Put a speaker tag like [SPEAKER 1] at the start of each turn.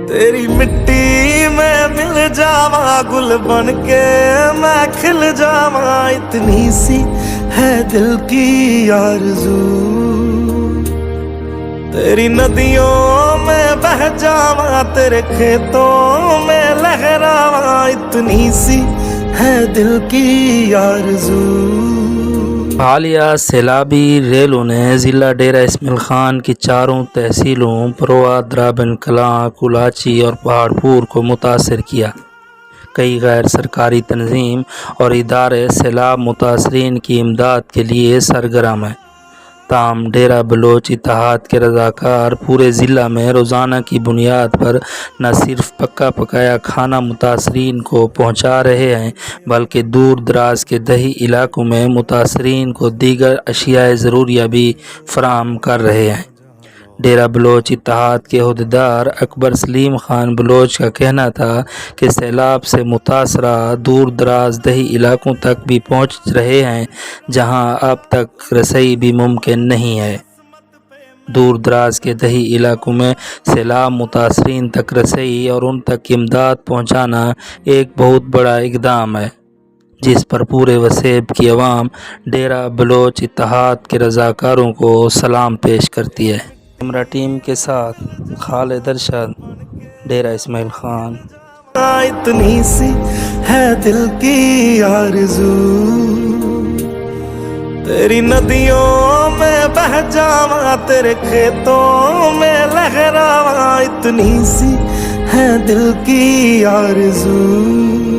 [SPEAKER 1] तेरी मिट्टी में मिल जावा, गुल बन के मैं खिल जावा, इतनी सी है दिल की आरज़ू। तेरी नदियों में बह जावा, तेरे खेतों में लहरावा, इतनी सी है दिल की आरज़ू।
[SPEAKER 2] हालिया सैलाबी रेलों ने ज़िला डेरा इस्माइल ख़ान की चारों तहसीलों परवा, द्राबन कलां, कुलाची और पहाड़पुर को मुतासर किया। कई गैर सरकारी तंजीम और इदारे सैलाब मुतासरीन की इमदाद के लिए सरगर्म हैं। ताम डेरा बलोच इत्तेहाद के रज़ाकार पूरे ज़िला में रोज़ाना की बुनियाद पर न सिर्फ पक्का पकाया खाना मुतासरीन को पहुँचा रहे हैं, बल्कि दूर दराज के दही इलाकों में मुतासरीन को दीगर अशियाए ज़रूरिया भी फराहम कर रहे हैं। डेरा बलोच इत्तेहाद के अहदेदार अकबर सलीम ख़ान बलोच का कहना था कि सैलाब से मुतासरा दूर दराज दही इलाकों तक भी पहुँच रहे हैं, जहां अब तक रसई भी मुमकिन नहीं है। दूर दराज के दही इलाकों में सैलाब मुतासरीन तक रसई और उन तक इमदाद पहुँचाना एक बहुत बड़ा इक़दाम है, जिस पर पूरे वसेब की अवाम डेरा बलोच इत्तेहाद के रज़ाकारों को सलाम पेश करती है। कैमरा टीम के साथ खालिद अरशद, डेरा इस्माइल ख़ान।
[SPEAKER 1] इतनी सी है दिल की आरज़ू। तेरी नदियों में बह जावा, तेरे खेतों में लहरावा, इतनी सी है दिल की आरज़ू।